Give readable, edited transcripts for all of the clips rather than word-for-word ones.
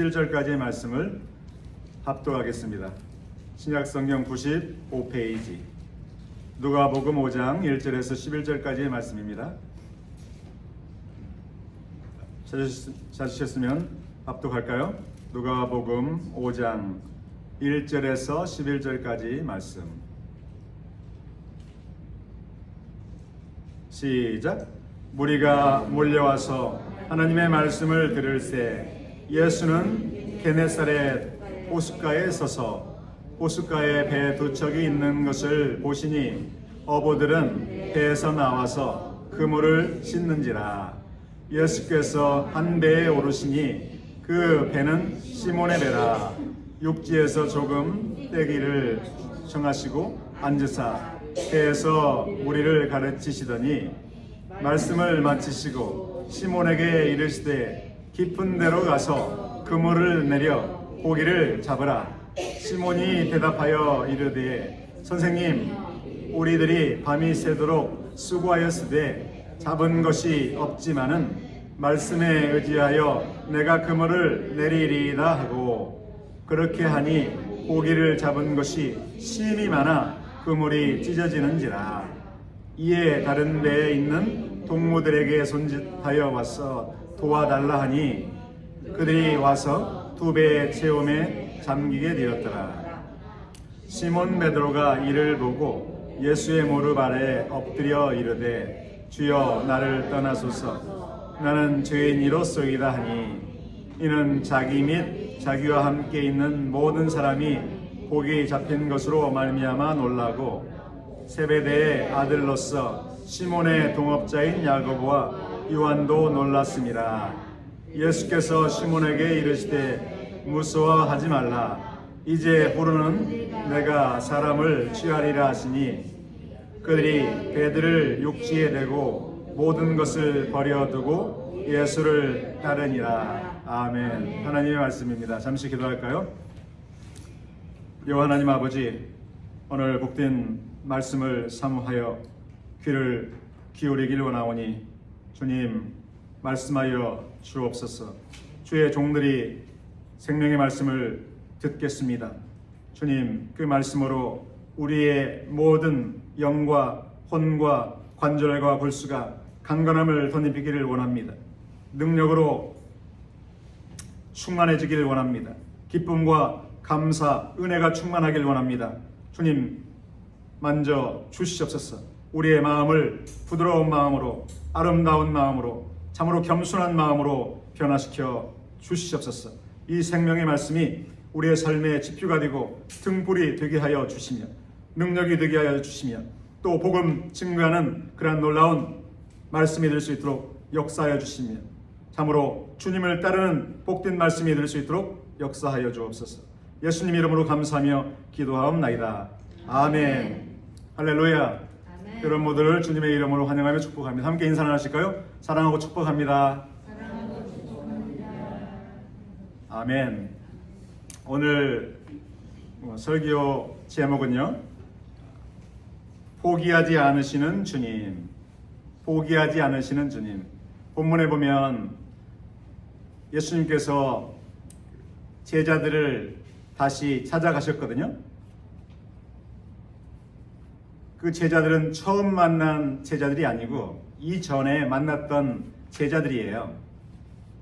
1절까지의 말씀을 합독하겠습니다. 신약성경 95페이지 누가복음 5장 1절에서 11절까지의 말씀입니다. 찾으셨으면 합독할까요? 누가복음 5장 1절에서 11절까지 말씀. 시작. 무리가 몰려와서 하나님의 말씀을 들을새 예수는 게네사렛 호숫가에 서서 호숫가에 배 두 척이 있는 것을 보시니 어부들은 배에서 나와서 그물을 씻는지라. 예수께서 한 배에 오르시니 그 배는 시몬의 배라. 육지에서 조금 떼기를 청하시고 앉으사 배에서 무리를 가르치시더니 말씀을 마치시고 시몬에게 이르시되 깊은 데로 가서 그물을 내려 고기를 잡으라. 시몬이 대답하여 이르되 선생님, 우리들이 밤이 새도록 수고하였으되 잡은 것이 없지만은 말씀에 의지하여 내가 그물을 내리리이다 하고 그렇게 하니 고기를 잡은 것이 심이 많아 그물이 찢어지는지라. 이에 다른 배에 있는 동무들에게 손짓하여 와서 도와달라 하니 그들이 와서 두 배의 체험에 잠기게 되었더라. 시몬 베드로가 이를 보고 예수의 무릎 아래 엎드려 이르되 주여 나를 떠나소서 나는 죄인이로소이다 하니 이는 자기 및 자기와 함께 있는 모든 사람이 고기 잡힌 것으로 말미암아 놀라고 세베대의 아들로서 시몬의 동업자인 야고보와 요한도 놀랐습니다. 예수께서 시몬에게 이르시되 무서워하지 말라. 이제 후로는 내가 사람을 취하리라 하시니 그들이 배들을 육지에 대고 모든 것을 버려두고 예수를 따르니라. 아멘. 하나님의 말씀입니다. 잠시 기도할까요? 여호와 하나님 아버지, 오늘 복된 말씀을 사모하여 귀를 기울이길 원하오니 주님 말씀하여 주옵소서. 주의 종들이 생명의 말씀을 듣겠습니다. 주님 그 말씀으로 우리의 모든 영과 혼과 관절과 골수가 강건함을 덧입히기를 원합니다. 능력으로 충만해지기를 원합니다. 기쁨과 감사, 은혜가 충만하길 원합니다. 주님 만져 주시옵소서. 우리의 마음을 부드러운 마음으로, 아름다운 마음으로, 참으로 겸손한 마음으로 변화시켜 주시옵소서. 이 생명의 말씀이 우리의 삶의 지표가 되고 등불이 되게 하여 주시며 능력이 되게 하여 주시며 또 복음 증거하는 그러한 놀라운 말씀이 될 수 있도록 역사하여 주시며 참으로 주님을 따르는 복된 말씀이 될 수 있도록 역사하여 주옵소서. 예수님 이름으로 감사하며 기도하옵나이다. 아멘. 할렐루야. 여러분 모두를 주님의 이름으로 환영하며 축복합니다. 함께 인사 하실까요? 사랑하고 축복합니다. 아멘. 오늘 설교 제목은요, 포기하지 않으시는 주님. 포기하지 않으시는 주님. 본문에 보면 예수님께서 제자들을 다시 찾아가셨거든요. 그 제자들은 처음 만난 제자들이 아니고 이전에 만났던 제자들이에요.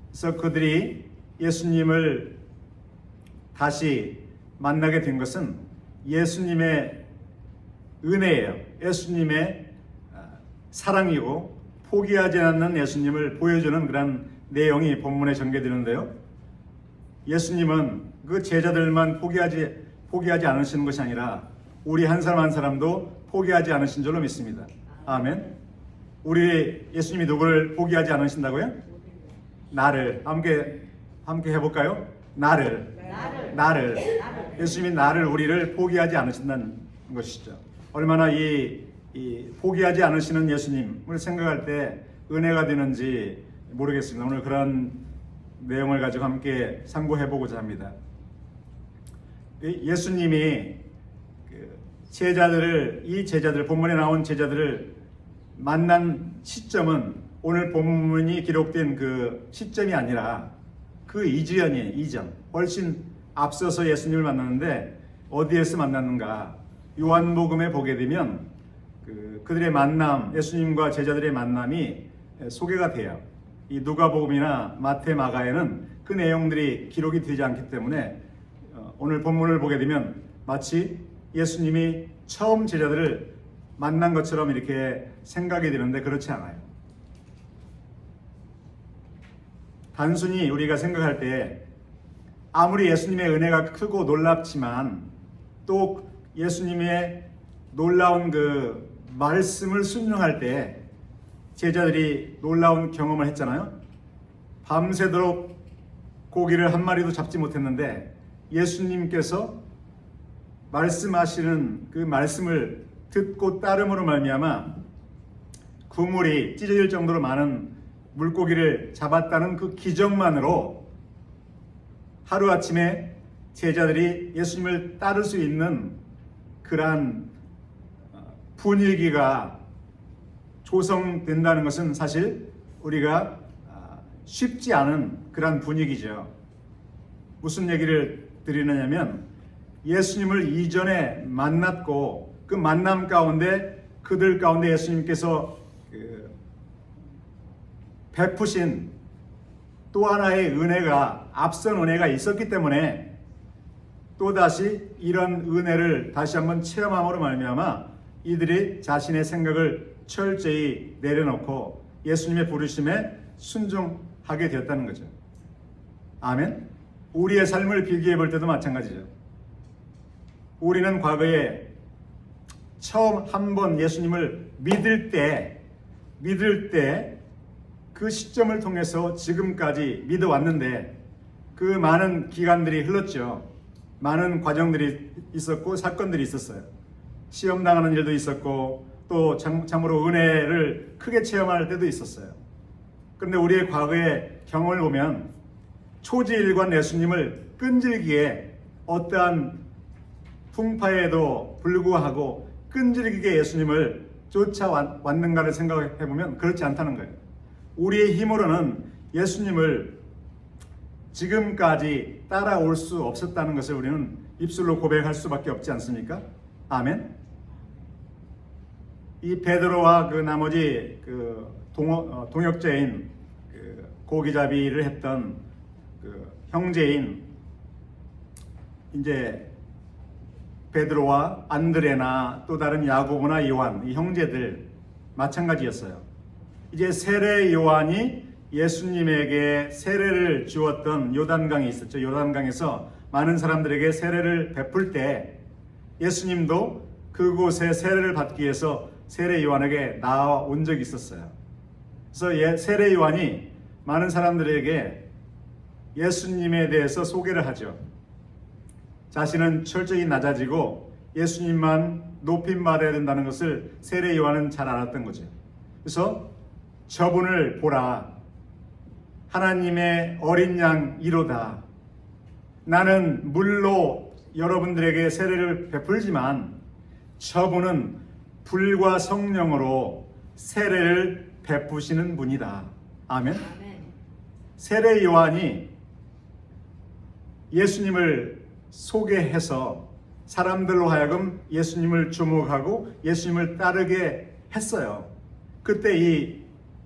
그래서 그들이 예수님을 다시 만나게 된 것은 예수님의 은혜예요. 예수님의 사랑이고 포기하지 않는 예수님을 보여주는 그런 내용이 본문에 전개되는데요. 예수님은 그 제자들만 포기하지 않으시는 것이 아니라 우리 한 사람 한 사람도 포기하지 않으신 줄로 믿습니다. 아멘. 우리 예수님이 누구를 포기하지 않으신다고요? 나를. 함께 해볼까요? 나를. 예수님이 우리를 포기하지 않으신다는 것이죠. 얼마나 이 포기하지 않으시는 예수님을 생각할 때 은혜가 되는지 모르겠습니다. 오늘 그런 내용을 가지고 함께 상고해보고자 합니다. 예수님이 이 제자들, 본문에 나온 제자들을 만난 시점은 오늘 본문이 기록된 그 시점이 아니라 그 이전이에요. 이전. 훨씬 앞서서 예수님을 만났는데 어디에서 만났는가? 요한복음에 보게 되면 그들의 만남, 예수님과 제자들의 만남이 소개가 돼요. 이 누가복음이나 마태, 마가에는 그 내용들이 기록이 되지 않기 때문에 오늘 본문을 보게 되면 마치 예수님이 처음 제자들을 만난 것처럼 이렇게 생각이 되는데 그렇지 않아요. 단순히 우리가 생각할 때 아무리 예수님의 은혜가 크고 놀랍지만 또 예수님의 놀라운 그 말씀을 순종할 때 제자들이 놀라운 경험을 했잖아요. 밤새도록 고기를 한 마리도 잡지 못했는데 예수님께서 말씀하시는 그 말씀을 듣고 따름으로 말미암아 그물이 찢어질 정도로 많은 물고기를 잡았다는 그 기적만으로 하루아침에 제자들이 예수님을 따를 수 있는 그러한 분위기가 조성된다는 것은 사실 우리가 쉽지 않은 그러한 분위기죠. 무슨 얘기를 드리느냐면 예수님을 이전에 만났고 그 만남 가운데 그들 가운데 예수님께서 베푸신 또 하나의 은혜가 앞선 은혜가 있었기 때문에 또다시 이런 은혜를 다시 한번 체험함으로 말미암아 이들이 자신의 생각을 철저히 내려놓고 예수님의 부르심에 순종하게 되었다는 거죠. 아멘. 우리의 삶을 비교해 볼 때도 마찬가지죠. 우리는 과거에 처음 한 번 예수님을 믿을 때 그 시점을 통해서 지금까지 믿어왔는데 그 많은 기간들이 흘렀죠. 많은 과정들이 있었고 사건들이 있었어요. 시험 당하는 일도 있었고 또 참으로 은혜를 크게 체험할 때도 있었어요. 그런데 우리의 과거의 경험을 보면 초지일관 예수님을 끈질기게 어떠한 풍파에도 불구하고 끈질기게 예수님을 쫓아왔는가를 생각해보면 그렇지 않다는 거예요. 우리의 힘으로는 예수님을 지금까지 따라올 수 없었다는 것을 우리는 입술로 고백할 수밖에 없지 않습니까? 아멘. 이 베드로와 그 나머지 그 동역자인 그 고기잡이를 했던 그 형제인 이제 베드로와 안드레나 또 다른 야고보나 요한 이 형제들 마찬가지였어요. 이제 세례 요한이 예수님에게 세례를 주었던 요단강이 있었죠. 요단강에서 많은 사람들에게 세례를 베풀 때 예수님도 그곳에 세례를 받기 위해서 세례 요한에게 나온 적이 있었어요. 그래서 세례 요한이 많은 사람들에게 예수님에 대해서 소개를 하죠. 자신은 철저히 낮아지고 예수님만 높임받아야 된다는 것을 세례 요한은 잘 알았던 거죠. 그래서 저분을 보라. 하나님의 어린 양이로다. 나는 물로 여러분들에게 세례를 베풀지만 저분은 불과 성령으로 세례를 베푸시는 분이다. 아멘. 세례 요한이 예수님을 소개해서 사람들로 하여금 예수님을 주목하고 예수님을 따르게 했어요. 그때 이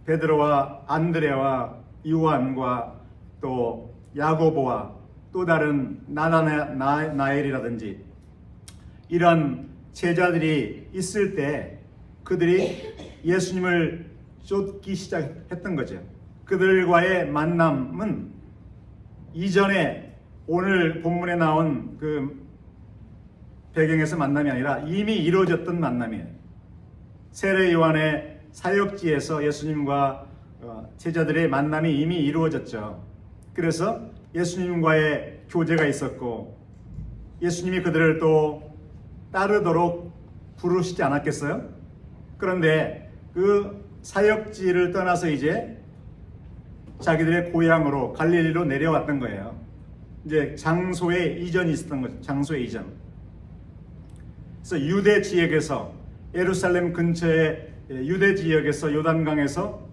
베드로와 안드레와 요한과 또 야고보와 또 다른 나엘이라든지 이런 제자들이 있을 때 그들이 예수님을 쫓기 시작했던 거죠. 그들과의 만남은 이전에 오늘 본문에 나온 그 배경에서 만남이 아니라 이미 이루어졌던 만남이에요. 세례 요한의 사역지에서 예수님과 제자들의 만남이 이미 이루어졌죠. 그래서 예수님과의 교제가 있었고 예수님이 그들을 또 따르도록 부르시지 않았겠어요? 그런데 그 사역지를 떠나서 이제 자기들의 고향으로 갈릴리로 내려왔던 거예요. 이제 장소의 이전이 있었던 거죠. 장소의 이전. 그래서 유대 지역에서 예루살렘 근처의 유대 지역에서 요단강에서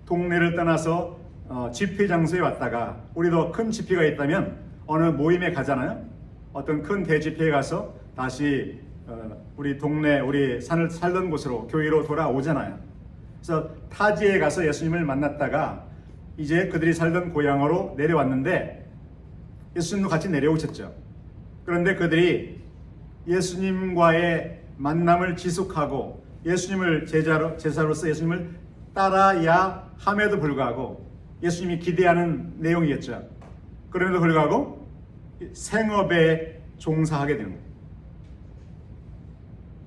동네를 떠나서 집회 장소에 왔다가 우리도 큰 집회가 있다면 어느 모임에 가잖아요. 어떤 큰 대집회에 가서 다시 우리 동네 우리 산을 살던 곳으로 교회로 돌아오잖아요. 그래서 타지에 가서 예수님을 만났다가 이제 그들이 살던 고향으로 내려왔는데 예수님도 같이 내려오셨죠. 그런데 그들이 예수님과의 만남을 지속하고 예수님을 제자로서 예수님을 따라야 함에도 불구하고 예수님이 기대하는 내용이었죠. 그럼에도 불구하고 생업에 종사하게 되는 거예요.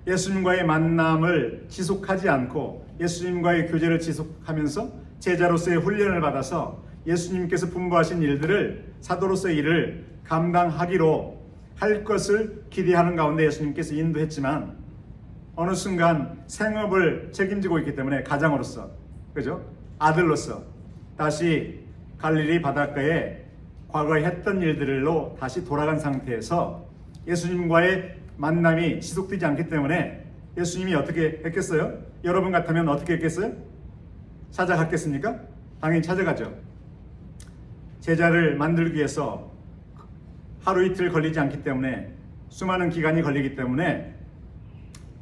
예수님과의 만남을 지속하지 않고 예수님과의 교제를 지속하면서 제자로서의 훈련을 받아서 예수님께서 분부하신 일들을 사도로서의 일을 감당하기로 할 것을 기대하는 가운데 예수님께서 인도했지만 어느 순간 생업을 책임지고 있기 때문에 가장으로서, 그죠? 아들로서 다시 갈릴리 바닷가에 과거에 했던 일들로 다시 돌아간 상태에서 예수님과의 만남이 지속되지 않기 때문에 예수님이 어떻게 했겠어요? 여러분 같으면 어떻게 했겠어요? 찾아갔겠습니까? 당연히 찾아가죠. 제자를 만들기 위해서 하루 이틀 걸리지 않기 때문에 수많은 기간이 걸리기 때문에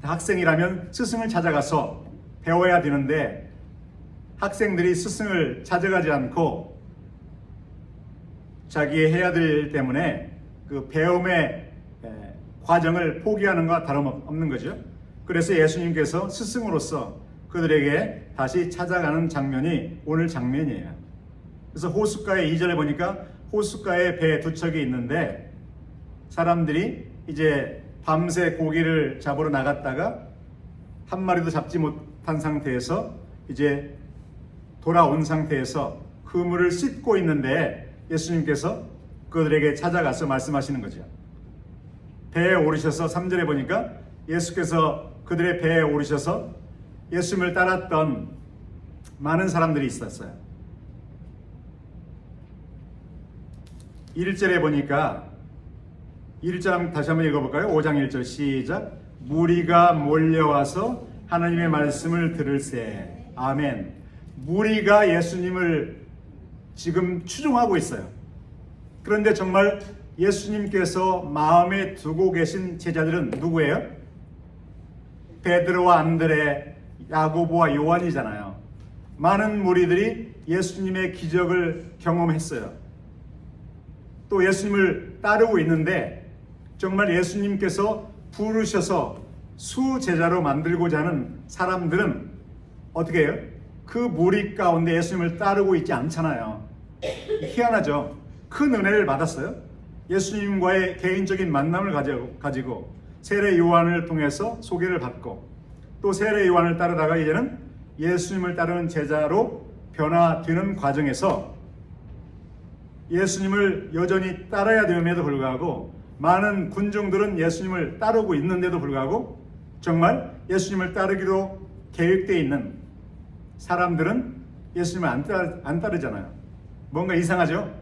학생이라면 스승을 찾아가서 배워야 되는데 학생들이 스승을 찾아가지 않고 자기의 해야 될 일 때문에 그 배움의 과정을 포기하는 것과 다름없는 거죠. 그래서 예수님께서 스승으로서 그들에게 다시 찾아가는 장면이 오늘 장면이에요. 그래서 호숫가에 2절에 보니까 호숫가에 배 두 척이 있는데 사람들이 이제 밤새 고기를 잡으러 나갔다가 한 마리도 잡지 못한 상태에서 이제 돌아온 상태에서 그물을 씻고 있는데 예수님께서 그들에게 찾아가서 말씀하시는 거죠. 배에 오르셔서 3절에 보니까 예수께서 그들의 배에 오르셔서 예수님을 따랐던 많은 사람들이 있었어요. 1절에 보니까 1절 다시 한번 읽어볼까요? 5장 1절 시작. 무리가 몰려와서 하나님의 말씀을 들을세. 아멘. 무리가 예수님을 지금 추종하고 있어요. 그런데 정말 예수님께서 마음에 두고 계신 제자들은 누구예요? 베드로와 안드레, 야고보와 요한이잖아요. 많은 무리들이 예수님의 기적을 경험했어요. 또 예수님을 따르고 있는데 정말 예수님께서 부르셔서 수제자로 만들고자 하는 사람들은 어떻게 해요? 그 무리 가운데 예수님을 따르고 있지 않잖아요. 희한하죠. 큰 은혜를 받았어요. 예수님과의 개인적인 만남을 가지고 세례 요한을 통해서 소개를 받고 또 세례 요한을 따르다가 이제는 예수님을 따르는 제자로 변화되는 과정에서 예수님을 여전히 따라야 됨에도 불구하고 많은 군중들은 예수님을 따르고 있는데도 불구하고 정말 예수님을 따르기로 계획되어 있는 사람들은 예수님을 안 따르잖아요. 뭔가 이상하죠?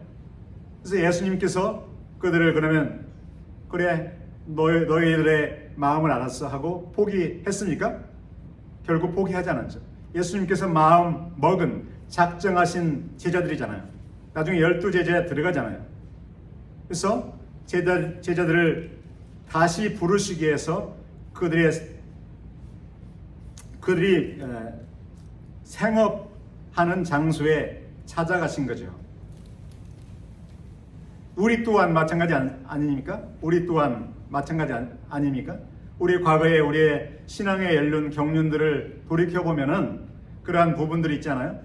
그래서 예수님께서 그들을 그러면 그래 너희들의 마음을 알았어 하고 포기했습니까? 결국 포기하지 않았죠. 예수님께서 마음 먹은 작정하신 제자들이잖아요. 나중에 12제자에 들어가잖아요. 그래서 제자들을 다시 부르시기 위해서 그들이 생업하는 장소에 찾아가신 거죠. 우리 또한 마찬가지 아닙니까? 우리 또한 마찬가지 아닙니까? 우리 과거에 우리의 신앙의 연륜 경륜들을 돌이켜보면은 그러한 부분들이 있잖아요.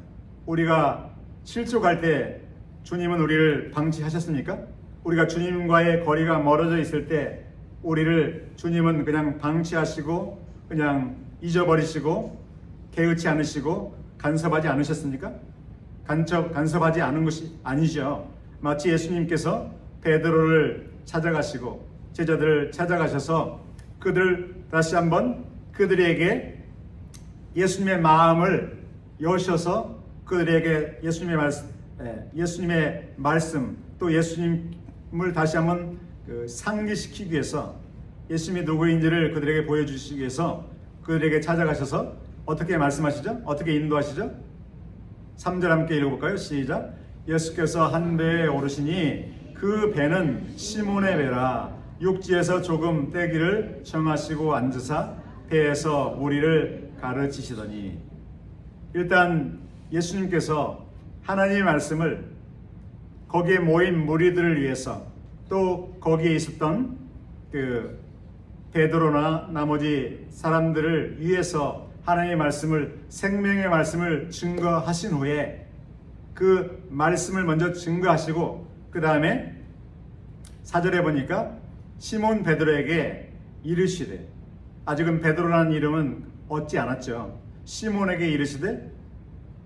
우리가 실족할 때 주님은 우리를 방치하셨습니까? 우리가 주님과의 거리가 멀어져 있을 때 우리를 주님은 그냥 방치하시고 그냥 잊어버리시고 개의치 않으시고 간섭하지 않으셨습니까? 간섭하지 않은 것이 아니죠. 마치 예수님께서 베드로를 찾아가시고 제자들을 찾아가셔서 그들 다시 한번 그들에게 예수님의 마음을 여셔서 그들에게 예수님의 말씀 또 예수님을 다시 한번 상기시키기 위해서 예수님이 누구인지를 그들에게 보여주시기 위해서 그들에게 찾아가셔서 어떻게 말씀하시죠? 어떻게 인도하시죠? 3절 함께 읽어볼까요? 시작. 예수께서 한 배에 오르시니 그 배는 시몬의 배라. 육지에서 조금 떼기를 정하시고 앉으사 배에서 무리를 가르치시더니. 일단 예수님께서 하나님의 말씀을 거기에 모인 무리들을 위해서, 또 거기에 있었던 그 베드로나 나머지 사람들을 위해서 하나님의 말씀을, 생명의 말씀을 증거하신 후에 그 말씀을 먼저 증거하시고, 그 다음에 4절에 보니까 시몬 베드로에게 이르시되, 아직은 베드로라는 이름은 얻지 않았죠. 시몬에게 이르시되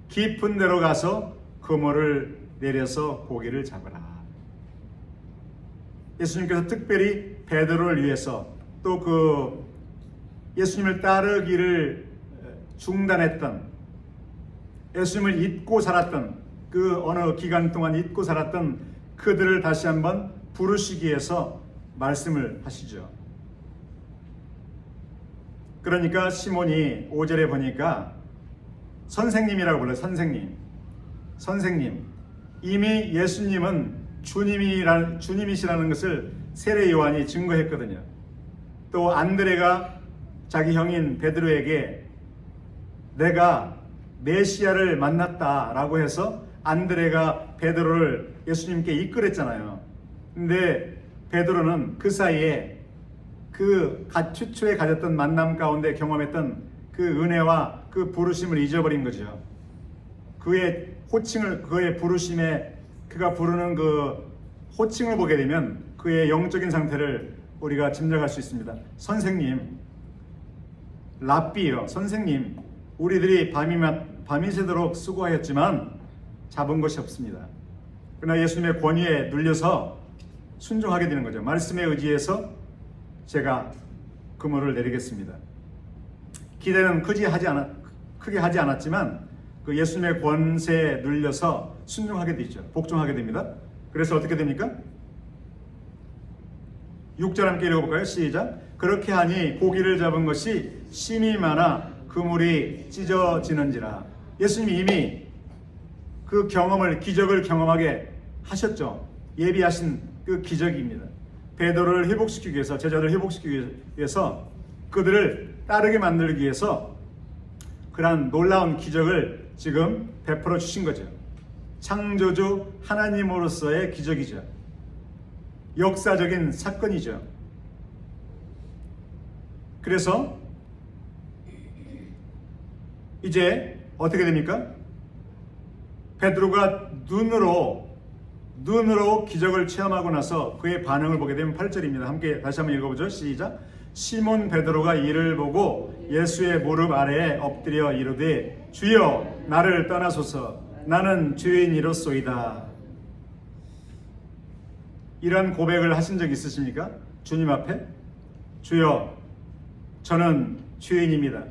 깊은 데로 가서 그물을 내려서 고기를 잡으라. 예수님께서 특별히 베드로를 위해서, 또 그 예수님을 따르기를 중단했던, 예수님을 잊고 살았던, 그 어느 기간 동안 잊고 살았던 그들을 다시 한번 부르시기 위해서 말씀을 하시죠. 그러니까 시몬이 5절에 보니까 선생님이라고 불러요. 선생님. 이미 예수님은 주님이시라는 것을 세례 요한이 증거했거든요. 또 안드레가 자기 형인 베드로에게 내가 메시아를 만났다라고 해서 안드레가 베드로를 예수님께 이끌었잖아요. 근데 베드로는 그 사이에 그 최초에 가졌던 만남 가운데 경험했던 그 은혜와 그 부르심을 잊어버린 거죠. 그의 호칭을, 그의 부르심에, 그가 부르는 그 호칭을 보게 되면 그의 영적인 상태를 우리가 짐작할 수 있습니다. 선생님, 랍비요, 선생님, 우리들이 밤이 새도록 수고하였지만 잡은 것이 없습니다. 그러나 예수님의 권위에 눌려서 순종하게 되는 거죠. 말씀에 의지해서 제가 그물을 내리겠습니다. 기대는 크게 하지 않았지만 그 예수님의 권세에 눌려서 순종하게 되죠. 복종하게 됩니다. 그래서 어떻게 됩니까? 6절 함께 읽어볼까요? 시작. 그렇게 하니 고기를 잡은 것이 심이 많아 그물이 찢어지는지라. 예수님이 이미 그 기적을 경험하게 하셨죠. 예비하신 그 기적입니다. 베드로를 회복시키기 위해서, 제자들을 회복시키기 위해서, 그들을 따르게 만들기 위해서 그러한 놀라운 기적을 지금 베풀어 주신 거죠. 창조주 하나님으로서의 기적이죠. 역사적인 사건이죠. 그래서 이제 어떻게 됩니까? 베드로가 눈으로 기적을 체험하고 나서 그의 반응을 보게 되면 8절입니다. 함께 다시 한번 읽어보죠. 시작. 시몬 베드로가 이를 보고 예수의 무릎 아래에 엎드려 이르되 주여 나를 떠나소서 나는 죄인이로소이다. 이런 고백을 하신 적 있으십니까? 주님 앞에? 주여, 저는 죄인입니다.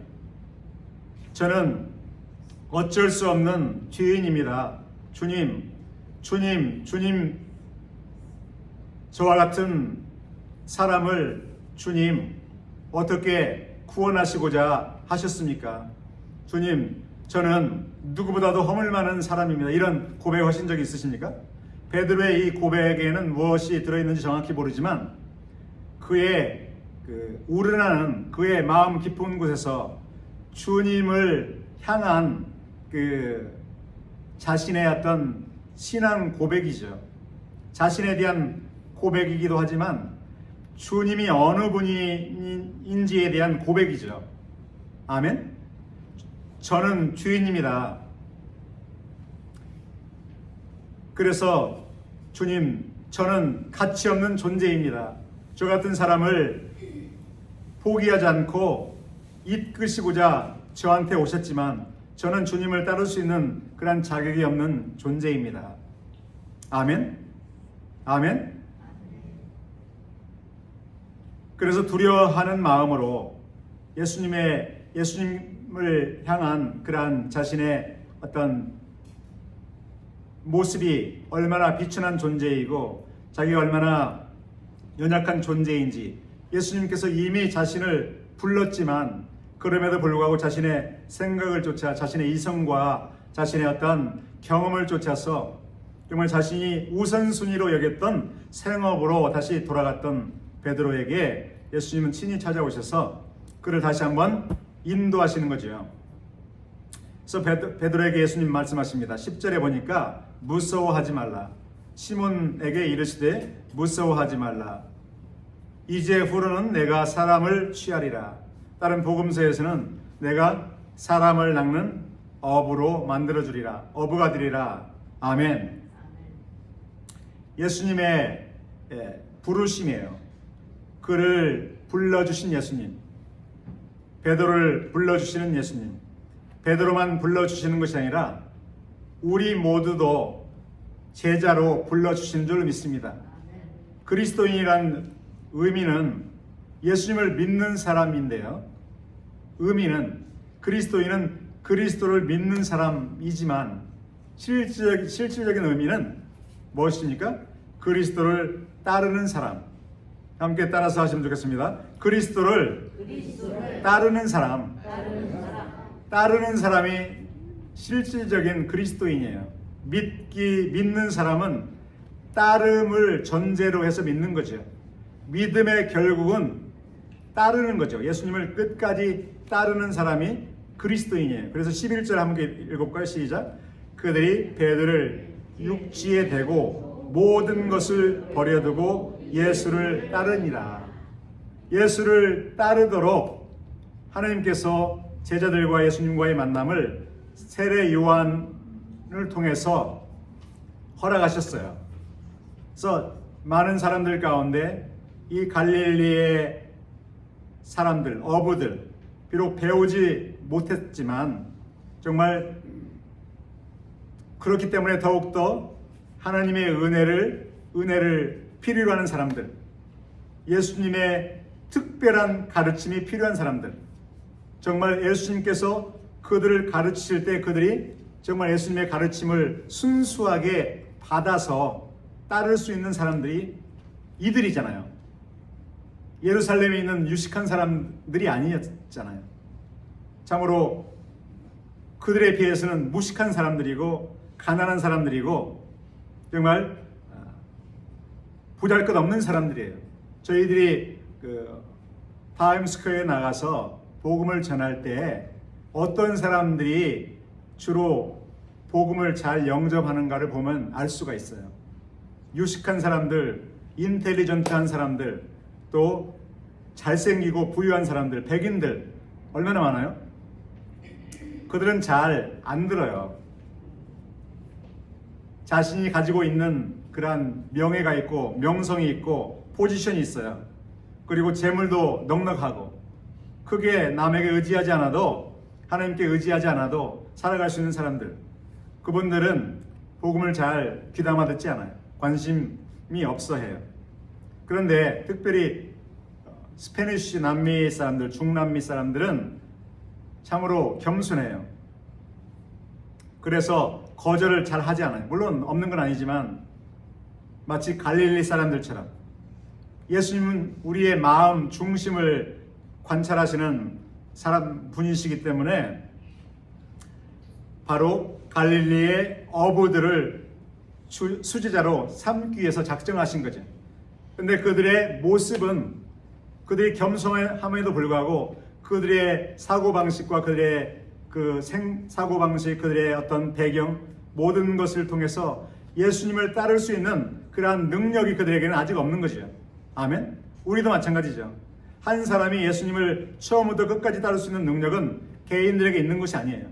저는 어쩔 수 없는 죄인입니다. 주님, 저와 같은 사람을 주님 어떻게 구원하시고자 하셨습니까? 주님, 저는 누구보다도 허물 많은 사람입니다. 이런 고백하신 적이 있으십니까? 베드로의 이 고백에는 무엇이 들어있는지 정확히 모르지만 그의 우러나는 그의 마음 깊은 곳에서 주님을 향한 그 자신의 어떤 신앙 고백이죠. 자신에 대한 고백이기도 하지만 주님이 어느 분인지에 대한 고백이죠. 아멘? 저는 죄인입니다. 그래서 주님, 저는 가치 없는 존재입니다. 저 같은 사람을 포기하지 않고 이끄시고자 저한테 오셨지만 저는 주님을 따를 수 있는 그런 자격이 없는 존재입니다. 아멘? 아멘? 그래서 두려워하는 마음으로 예수님을 향한 그러한 자신의 어떤 모습이 얼마나 비천한 존재이고 자기가 얼마나 연약한 존재인지 예수님께서 이미 자신을 불렀지만 그럼에도 불구하고 자신의 생각을 쫓아 자신의 이성과 자신의 어떤 경험을 쫓아서 정말 자신이 우선순위로 여겼던 생업으로 다시 돌아갔던 베드로에게 예수님은 친히 찾아오셔서 그를 다시 한번 인도하시는 거죠. 그래서 베드로에게 예수님 말씀하십니다. 10절에 보니까 무서워하지 말라. 시몬에게 이르시되 무서워하지 말라. 이제 후로는 내가 사람을 취하리라. 다른 복음서에서는 내가 사람을 낚는 어부로 만들어주리라. 어부가 되리라. 아멘. 예수님의 부르심이에요. 그를 불러주신 예수님. 베드로를 불러주시는 예수님. 베드로만 불러주시는 것이 아니라 우리 모두도 제자로 불러주신 줄 믿습니다. 그리스도인이란 의미는 예수님을 믿는 사람인데요. 의미는 그리스도인은 그리스도를 믿는 사람이지만 실질적인 의미는 무엇입니까? 그리스도를 따르는 사람. 함께 따라서 하시면 좋겠습니다. 그리스도를 따르는 사람. 따르는 사람이 실질적인 그리스도인이에요. 믿는 사람은 따름을 전제로 해서 믿는 거죠. 믿음의 결국은 따르는 거죠. 예수님을 끝까지 따르는 사람이 그리스도인이에요. 그래서 11절 함께 읽어볼까요? 시작. 그들이 베드로를 육지에 대고 모든 것을 버려두고 예수를 따르니라. 예수를 따르도록 하나님께서 제자들과 예수님과의 만남을 세례 요한을 통해서 허락하셨어요. 그래서 많은 사람들 가운데 이 갈릴리의 사람들, 어부들, 비록 배우지 못했지만 정말 그렇기 때문에 더욱더 하나님의 은혜를 필요로 하는 사람들, 예수님의 특별한 가르침이 필요한 사람들, 정말 예수님께서 그들을 가르치실 때 그들이 정말 예수님의 가르침을 순수하게 받아서 따를 수 있는 사람들이 이들이잖아요. 예루살렘에 있는 유식한 사람들이 아니었잖아요. 참으로 그들에 비해서는 무식한 사람들이고 가난한 사람들이고 정말 보잘것없는 사람들이에요. 저희들이 타임스퀘어에 나가서 복음을 전할 때 어떤 사람들이 주로 복음을 잘 영접하는가를 보면 알 수가 있어요. 유식한 사람들, 인텔리전트한 사람들, 또 잘생기고 부유한 사람들, 백인들 얼마나 많아요? 그들은 잘 안 들어요. 자신이 가지고 있는 그러한 명예가 있고 명성이 있고 포지션이 있어요. 그리고 재물도 넉넉하고 크게 남에게 의지하지 않아도 하나님께 의지하지 않아도 살아갈 수 있는 사람들, 그분들은 복음을 잘 귀담아 듣지 않아요. 관심이 없어 해요. 그런데 특별히 스페니쉬 남미 사람들, 중남미 사람들은 참으로 겸손해요. 그래서 거절을 잘 하지 않아요. 물론 없는 건 아니지만 마치 갈릴리 사람들처럼 예수님은 우리의 마음 중심을 관찰하시는 분이시기 때문에 바로 갈릴리의 어부들을 수제자로 삼기 위해서 작정하신 거죠. 근데 그들의 모습은, 그들이 겸손함에도 불구하고 그들의 사고방식과 그들의 사고방식, 그들의 어떤 배경, 모든 것을 통해서 예수님을 따를 수 있는 그러한 능력이 그들에게는 아직 없는 거죠. 아멘? 우리도 마찬가지죠. 한 사람이 예수님을 처음부터 끝까지 따를 수 있는 능력은 개인들에게 있는 것이 아니에요.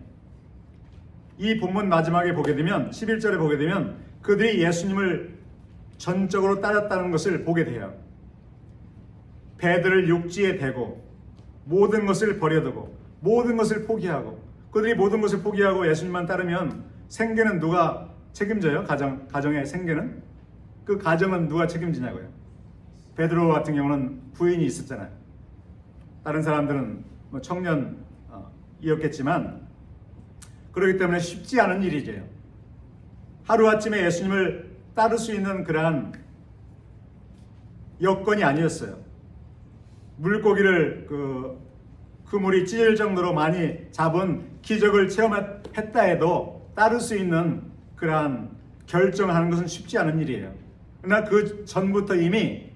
이 본문 마지막에 보게 되면, 11절에 보게 되면 그들이 예수님을 전적으로 따랐다는 것을 보게 돼요. 배들을 육지에 대고 모든 것을 버려두고 모든 것을 포기하고, 그들이 모든 것을 포기하고 예수님만 따르면 생계는 누가 책임져요? 가정의 생계는? 그 가정은 누가 책임지냐고요. 베드로 같은 경우는 부인이 있었잖아요. 다른 사람들은 청년이었겠지만 그렇기 때문에 쉽지 않은 일이죠. 하루아침에 예수님을 따를 수 있는 그러한 여건이 아니었어요. 물고기를 그물이 찢을 정도로 많이 잡은 기적을 체험했다 해도 따를 수 있는 그러한 결정을 하는 것은 쉽지 않은 일이에요. 그러나 그 전부터 이미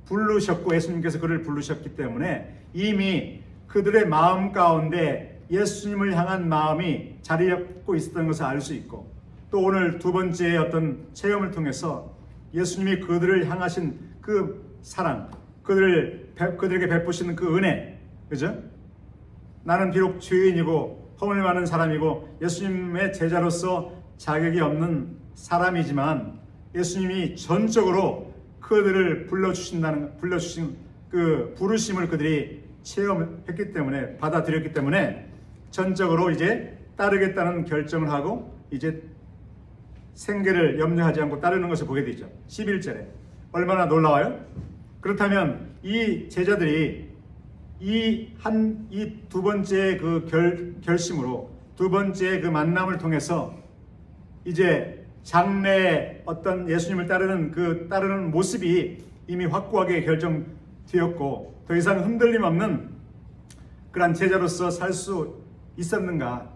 부르셨고 예수님께서 그를 부르셨기 때문에 이미 그들의 마음 가운데 예수님을 향한 마음이 자리 잡고 있었던 것을 알 수 있고, 또 오늘 두 번째 어떤 체험을 통해서 예수님이 그들을 향하신 그 사랑, 그들에게 베푸시는 그 은혜, 그죠? 나는 비록 죄인이고 허물 많은 사람이고 예수님의 제자로서 자격이 없는 사람이지만 예수님이 전적으로 그들을 불러주신 그 부르심을 그들이 체험했기 때문에, 받아들였기 때문에 전적으로 이제 따르겠다는 결정을 하고 이제 생계를 염려하지 않고 따르는 것을 보게 되죠. 11절에 얼마나 놀라워요? 그렇다면 이 제자들이 이 두 번째 그 결심으로, 두 번째 그 만남을 통해서 이제 장래의 어떤 예수님을 따르는 모습이 이미 확고하게 결정되었고 더 이상 흔들림 없는 그런 제자로서 살 수 있었는가?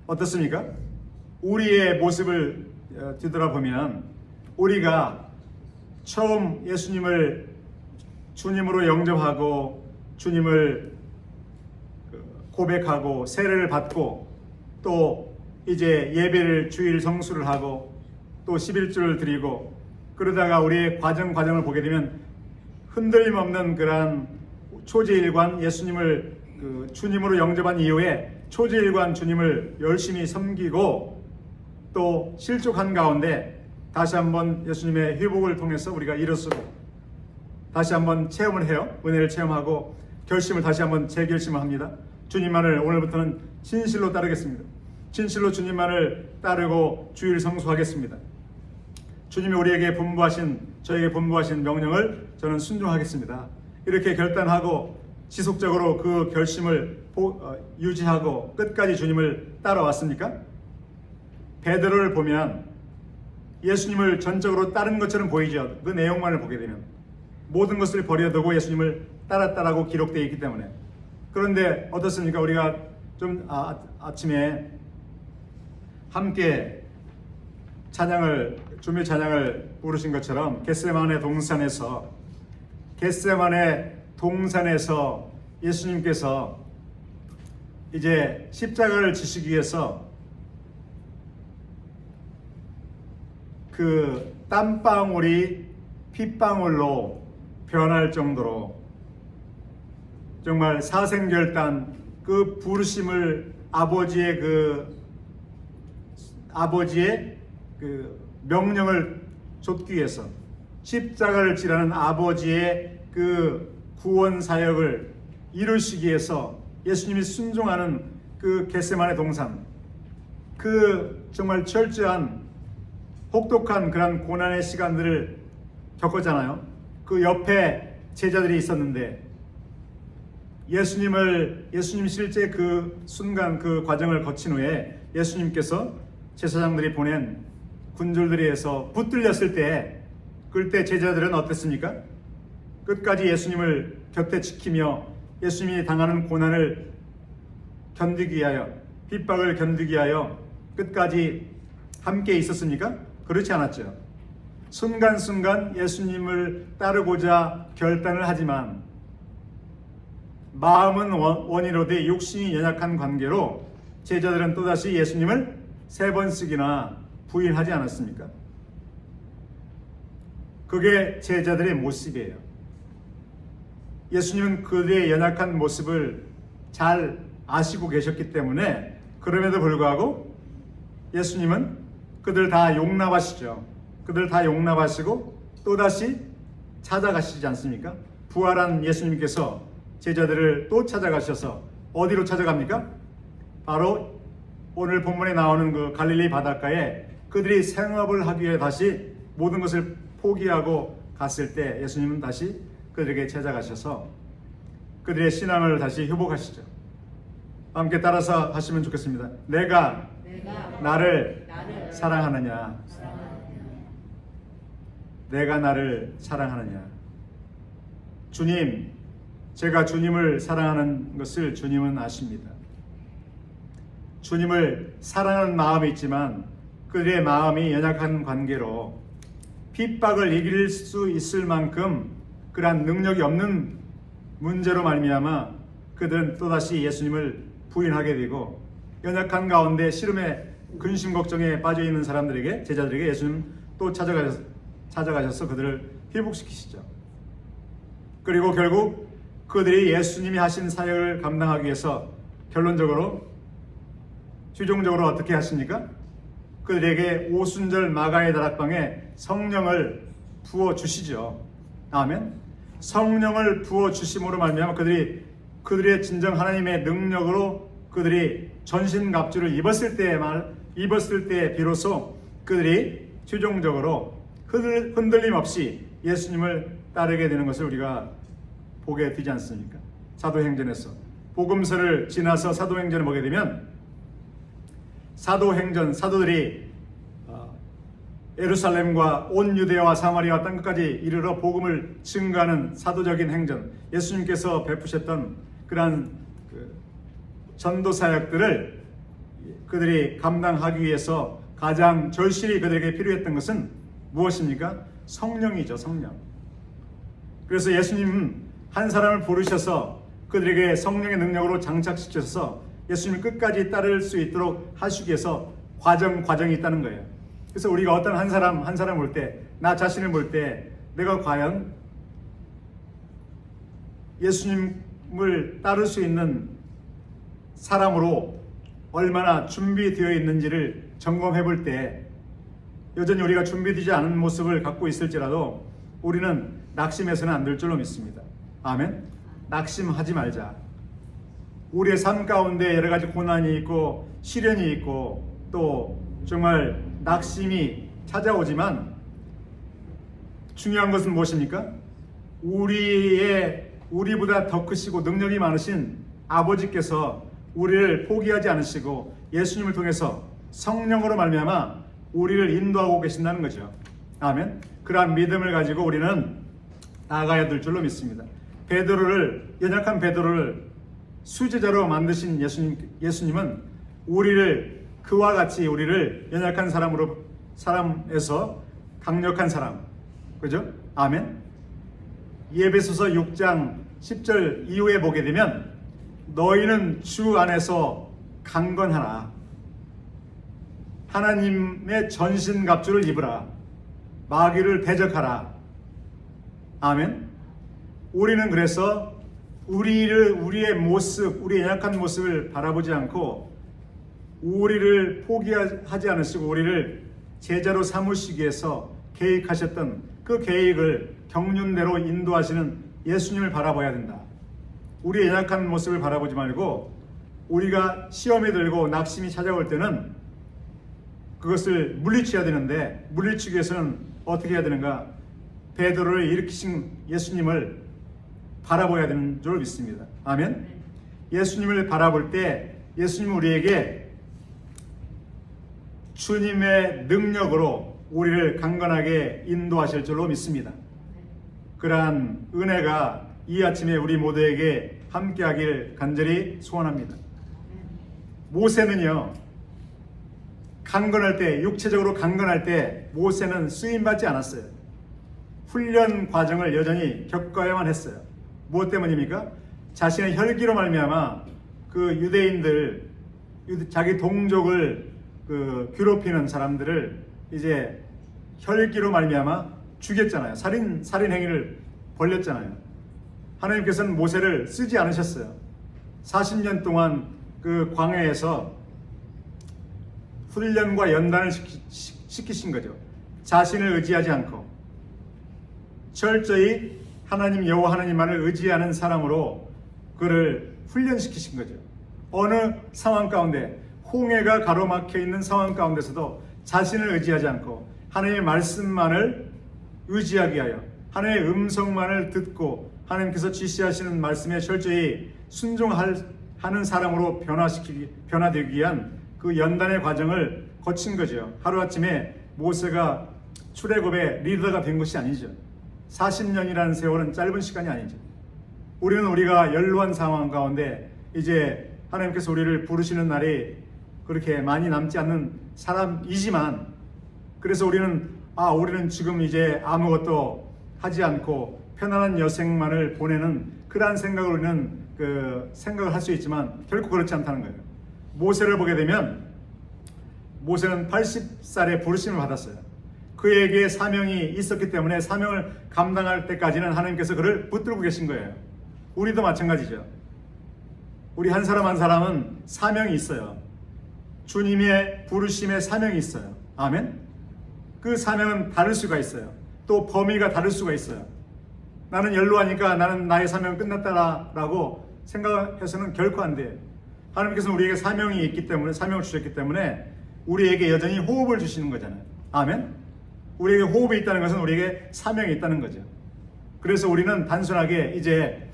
어떻습니까? 우리의 모습을 뒤돌아보면 우리가 처음 예수님을 주님으로 영접하고 주님을 고백하고 세례를 받고 또 이제 예배를 주일 성수를 하고 또 11조를 드리고 그러다가 우리의 과정을 보게 되면 흔들림 없는 그러한 초지일관 예수님을 주님으로 영접한 이후에 초지일관 주님을 열심히 섬기고 또 실족한 가운데 다시 한번 예수님의 회복을 통해서 우리가 일어서고 다시 한번 체험을 해요. 은혜를 체험하고 결심을 다시 한번 재결심을 합니다. 주님만을 오늘부터는 진실로 따르겠습니다. 진실로 주님만을 따르고 주일 성수하겠습니다. 주님이 우리에게 저에게 분부하신 명령을 저는 순종하겠습니다. 이렇게 결단하고 지속적으로 그 결심을 유지하고 끝까지 주님을 따라왔습니까? 베드로를 보면 예수님을 전적으로 따른 것처럼 보이죠. 그 내용만을 보게 되면 모든 것을 버려두고 예수님을 따랐다라고 기록되어 있기 때문에. 그런데 어떻습니까? 우리가 좀 아침에 함께 주일 찬양을 부르신 것처럼 겟세마네 동산에서 예수님께서 이제 십자가를 지시기 위해서 그 땀방울이 핏방울로 변할 정도로 정말 사생결단 그 부르심을 아버지의 그 명령을 좇기 위해서 십자가를 지라는 아버지의 그 구원 사역을 이루시기 위해서 예수님이 순종하는 그 겟세마네 동산, 그 정말 철저한 혹독한 그런 고난의 시간들을 겪었잖아요. 그 옆에 제자들이 있었는데 예수님 실제 그 순간 그 과정을 거친 후에 예수님께서 제사장들이 보낸 군졸들에 의해서 붙들렸을 때 그때 제자들은 어땠습니까? 끝까지 예수님을 곁에 지키며 예수님이 당하는 고난을 견디기 위하여, 핍박을 견디기 위하여 끝까지 함께 있었습니까? 그렇지 않았죠. 순간순간 예수님을 따르고자 결단을 하지만 마음은 원이로되 육신이 연약한 관계로 제자들은 또다시 예수님을 3번씩이나 부인하지 않았습니까? 그게 제자들의 모습이에요. 예수님은 그들의 연약한 모습을 잘 아시고 계셨기 때문에 그럼에도 불구하고 예수님은 그들 다 용납하시죠. 그들 다 용납하시고 또다시 찾아가시지 않습니까? 부활한 예수님께서 제자들을 또 찾아가셔서 어디로 찾아갑니까? 바로 오늘 본문에 나오는 그 갈릴리 바닷가에 그들이 생업을 하기 위해 다시 모든 것을 포기하고 갔을 때 예수님은 다시 그들에게 찾아가셔서 그들의 신앙을 다시 회복하시죠. 함께 따라서 하시면 좋겠습니다. 내가 나를 사랑하느냐? 내가 나를 사랑하느냐? 주님, 제가 주님을 사랑하는 것을 주님은 아십니다. 주님을 사랑하는 마음이 있지만 그들의 마음이 연약한 관계로 핍박을 이길 수 있을 만큼 그러한 능력이 없는 문제로 말미암아 그들은 또다시 예수님을 부인하게 되고, 연약한 가운데 시름에 근심 걱정에 빠져 있는 사람들에게, 제자들에게 예수님 또 찾아가셔서 그들을 회복시키시죠. 그리고 결국 그들이 예수님이 하신 사역을 감당하기 위해서 결론적으로 최종적으로 어떻게 하십니까? 그들에게 오순절 마가의 다락방에 성령을 부어 주시죠. 아멘. 성령을 부어 주심으로 말미암아 그들의 진정 하나님의 능력으로 그들이 전신갑주를 입었을 때 비로소 그들이 최종적으로 흔들림 없이 예수님을 따르게 되는 것을 우리가 보게 되지 않습니까? 사도행전에서 복음서를 지나서 사도행전을 보게 되면 사도들이 예루살렘과 온 유대와 사마리아 땅 끝까지 이르러 복음을 증거하는 사도적인 행전, 예수님께서 베푸셨던 그러한 전도 사역들을 그들이 감당하기 위해서 가장 절실히 그들에게 필요했던 것은 무엇입니까? 성령이죠, 성령. 그래서 예수님은 한 사람을 부르셔서 그들에게 성령의 능력으로 장착시켜서 예수님을 끝까지 따를 수 있도록 하시기 위해서 과정이 있다는 거예요. 그래서 우리가 어떤 한 사람 볼 때, 나 자신을 볼 때 내가 과연 예수님을 따를 수 있는 사람으로 얼마나 준비되어 있는지를 점검해 볼 때, 여전히 우리가 준비되지 않은 모습을 갖고 있을지라도 우리는 낙심해서는 안 될 줄로 믿습니다. 아멘. 낙심하지 말자. 우리의 삶 가운데 여러 가지 고난이 있고 시련이 있고 또 정말 낙심이 찾아오지만 중요한 것은 무엇입니까? 우리보다 더 크시고 능력이 많으신 아버지께서 우리를 포기하지 않으시고 예수님을 통해서 성령으로 말미암아 우리를 인도하고 계신다는 거죠. 아멘. 그러한 믿음을 가지고 우리는 나아가야 될 줄로 믿습니다. 연약한 베드로를 수제자로 만드신 예수님은 그와 같이 우리를 연약한 사람에서 강력한 사람, 그죠? 아멘. 에베소서 6장 10절 이후에 보게 되면 너희는 주 안에서 강건하라. 하나님의 전신갑주를 입으라. 마귀를 대적하라. 아멘. 우리는 그래서 우리의 모습, 우리의 연약한 모습을 바라보지 않고 우리를 포기하지 않으시고 우리를 제자로 삼으시기 위해서 계획하셨던 그 계획을 경륜대로 인도하시는 예수님을 바라봐야 된다. 우리의 연약한 모습을 바라보지 말고 우리가 시험에 들고 낙심이 찾아올 때는 그것을 물리쳐야 되는데, 물리치기 위해서는 어떻게 해야 되는가? 베드로를 일으키신 예수님을 바라봐야 되는 줄 믿습니다. 아멘. 예수님을 바라볼 때 예수님은 우리에게 주님의 능력으로 우리를 강건하게 인도하실 줄로 믿습니다. 그러한 은혜가 이 아침에 우리 모두에게 함께하길 간절히 소원합니다. 모세는요, 육체적으로 강건할 때 모세는 쓰임받지 않았어요. 훈련 과정을 여전히 겪어야만 했어요. 무엇 때문입니까? 자신의 혈기로 말미암아 그 유대인들, 자기 동족을 괴롭히는 사람들을 이제 혈기로 말미암아 죽였잖아요. 살인 행위를 벌였잖아요. 하나님께서는 모세를 쓰지 않으셨어요. 40년 동안 그 광야에서 훈련과 연단을 시키신 거죠. 자신을 의지하지 않고 철저히 하나님 여호와 하나님만을 의지하는 사람으로 그를 훈련시키신 거죠. 어느 상황 가운데, 홍해가 가로막혀 있는 상황 가운데서도 자신을 의지하지 않고 하나님의 말씀만을 의지하게 하여 하나님의 음성만을 듣고 하나님께서 지시하시는 말씀에 철저히 순종하는 사람으로 변화되기 위한 그 연단의 과정을 거친 거죠. 하루아침에 모세가 출애굽의 리더가 된 것이 아니죠. 40년이라는 세월은 짧은 시간이 아니죠. 우리가 연로한 상황 가운데 이제 하나님께서 우리를 부르시는 날이 그렇게 많이 남지 않는 사람이지만, 그래서 우리는 지금 이제 아무것도 하지 않고 편안한 여생만을 보내는 그러한 생각을 우리는 생각을 할 수 있지만 결코 그렇지 않다는 거예요. 모세를 보게 되면 모세는 80살에 부르심을 받았어요. 그에게 사명이 있었기 때문에 사명을 감당할 때까지는 하나님께서 그를 붙들고 계신 거예요. 우리도 마찬가지죠. 우리 한 사람 한 사람은 사명이 있어요. 주님의 부르심에 사명이 있어요. 아멘. 그 사명은 다를 수가 있어요. 또 범위가 다를 수가 있어요. 나는 연로하니까 나는 나의 사명은 끝났다라고 생각해서는 결코 안 돼요. 하나님께서는 우리에게 사명이 있기 때문에, 사명을 주셨기 때문에 우리에게 여전히 호흡을 주시는 거잖아요. 아멘. 우리에게 호흡이 있다는 것은 우리에게 사명이 있다는 거죠. 그래서 우리는 단순하게 이제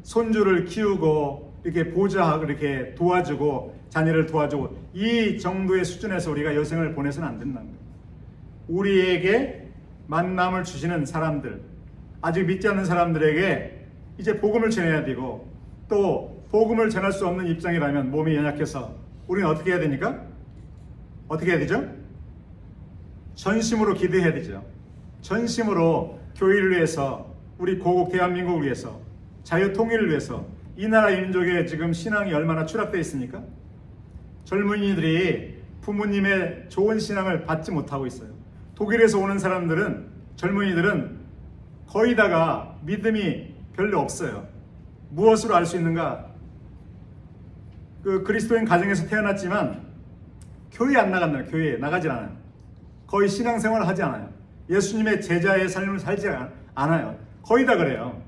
손주를 키우고 이렇게 보좌하고 이렇게 도와주고 자녀를 도와주고 이 정도의 수준에서 우리가 여생을 보내서는 안 된다는 거예요. 우리에게 만남을 주시는 사람들, 아직 믿지 않는 사람들에게 이제 복음을 전해야 되고, 또 복음을 전할 수 없는 입장이라면, 몸이 연약해서 우리는 어떻게 해야 됩니까? 어떻게 해야 되죠? 전심으로 기도해야 되죠. 전심으로 교회를 위해서, 우리 고국 대한민국을 위해서, 자유 통일을 위해서. 이 나라 이 민족의 지금 신앙이 얼마나 추락되어 있습니까? 젊은이들이 부모님의 좋은 신앙을 받지 못하고 있어요. 독일에서 오는 사람들은, 젊은이들은 거의 다가 믿음이 별로 없어요. 무엇으로 알 수 있는가? 그리스도인 가정에서 태어났지만 교회 안 나간다. 교회에 나가질 않아요. 거의 신앙생활을 하지 않아요. 예수님의 제자의 삶을 살지 않아요. 거의 다 그래요.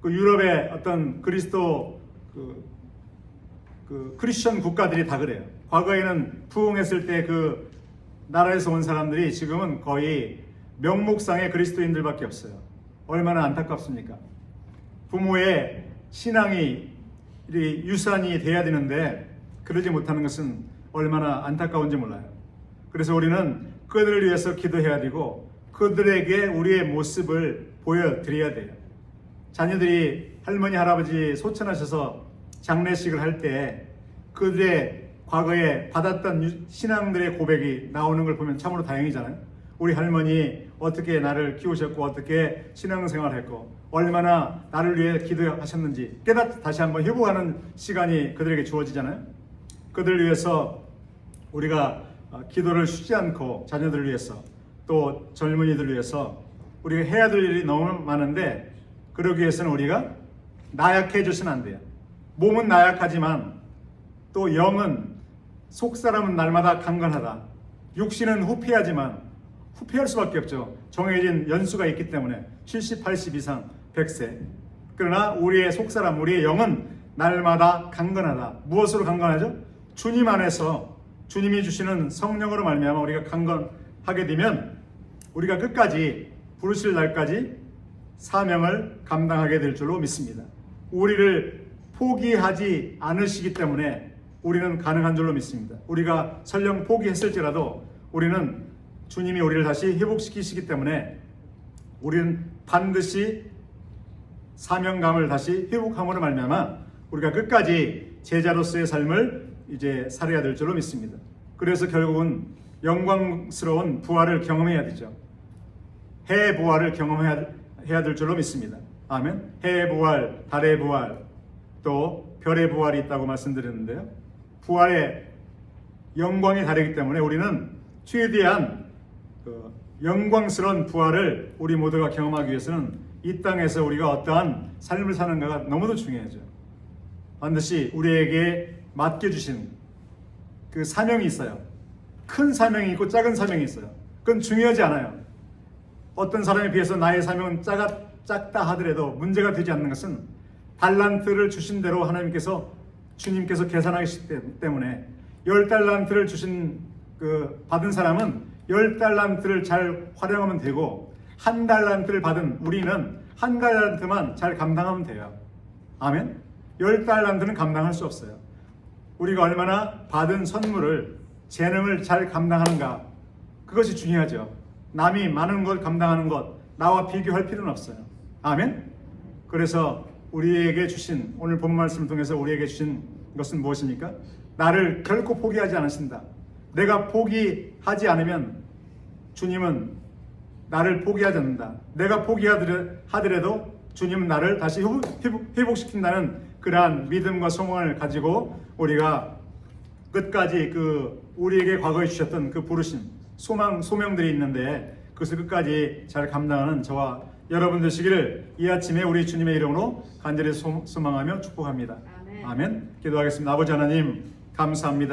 유럽의 어떤 그리스도 크리스천 국가들이 다 그래요. 과거에는 부흥했을 때 그 나라에서 온 사람들이 지금은 거의 명목상의 그리스도인들밖에 없어요. 얼마나 안타깝습니까? 부모의 신앙이 유산이 돼야 되는데 그러지 못하는 것은 얼마나 안타까운지 몰라요. 그래서 우리는 그들을 위해서 기도해야 되고 그들에게 우리의 모습을 보여드려야 돼요. 자녀들이 할머니 할아버지 소천하셔서 장례식을 할 때 그들의 과거에 받았던 신앙들의 고백이 나오는 걸 보면 참으로 다행이잖아요. 우리 할머니 어떻게 나를 키우셨고 어떻게 신앙생활을 했고 얼마나 나를 위해 기도하셨는지 다시 한번 회복하는 시간이 그들에게 주어지잖아요. 그들을 위해서 우리가 기도를 쉬지 않고 자녀들을 위해서 또 젊은이들을 위해서 우리가 해야 될 일이 너무 많은데 그러기 위해서는 우리가 나약해져서는 안 돼요. 몸은 나약하지만 또 영은 속사람은 날마다 강건하다. 육신은 후패하지만 후패할 수밖에 없죠. 정해진 연수가 있기 때문에 70, 80 이상 100세. 그러나 우리의 속사람, 우리의 영은 날마다 강건하다. 무엇으로 강건하죠? 주님 안에서 주님이 주시는 성령으로 말미암아 우리가 강건하게 되면 우리가 끝까지 부르실 날까지 사명을 감당하게 될 줄로 믿습니다. 우리를 포기하지 않으시기 때문에 우리는 가능한 줄로 믿습니다. 우리가 설령 포기했을지라도 우리는 주님이 우리를 다시 회복시키시기 때문에 우리는 반드시 사명감을 다시 회복함으로 말미암아 우리가 끝까지 제자로서의 삶을 이제 살아야 될 줄로 믿습니다. 그래서 결국은 영광스러운 부활을 경험해야 되죠. 해의 부활을 경험해야 될 줄로 믿습니다. 아멘. 해의 부활, 달의 부활, 또 별의 부활이 있다고 말씀드렸는데요. 부활의 영광이 다르기 때문에 우리는 최대한 영광스러운 부활을 우리 모두가 경험하기 위해서는 이 땅에서 우리가 어떠한 삶을 사는가가 너무도 중요하죠. 반드시 우리에게 맡겨주신 그 사명이 있어요. 큰 사명이 있고 작은 사명이 있어요. 그건 중요하지 않아요. 어떤 사람에 비해서 나의 사명은 작다 하더라도 문제가 되지 않는 것은 달란트를 주신 대로 주님께서 계산하시기 때문에 10달란트를 받은 사람은 10달란트를 잘 활용하면 되고 1달란트를 받은 우리는 1달란트만 잘 감당하면 돼요. 아멘. 10달란트는 감당할 수 없어요. 우리가 얼마나 받은 선물을 재능을 잘 감당하는가 그것이 중요하죠. 남이 많은 것 감당하는 것 나와 비교할 필요는 없어요. 아멘. 그래서 우리에게 주신 오늘 본 말씀을 통해서 우리에게 주신 것은 무엇입니까? 나를 결코 포기하지 않으신다. 내가 포기하지 않으면 주님은 나를 포기하지 않는다. 내가 포기하더라도 주님은 나를 다시 회복시킨다는 그러한 믿음과 소망을 가지고 우리가 끝까지 우리에게 과거에 주셨던 그 부르심, 소명들이 있는데 그것을 끝까지 잘 감당하는 저와 여러분 되시기를 이 아침에 우리 주님의 이름으로 간절히 소망하며 축복합니다. 아멘. 기도하겠습니다. 아버지 하나님 감사합니다.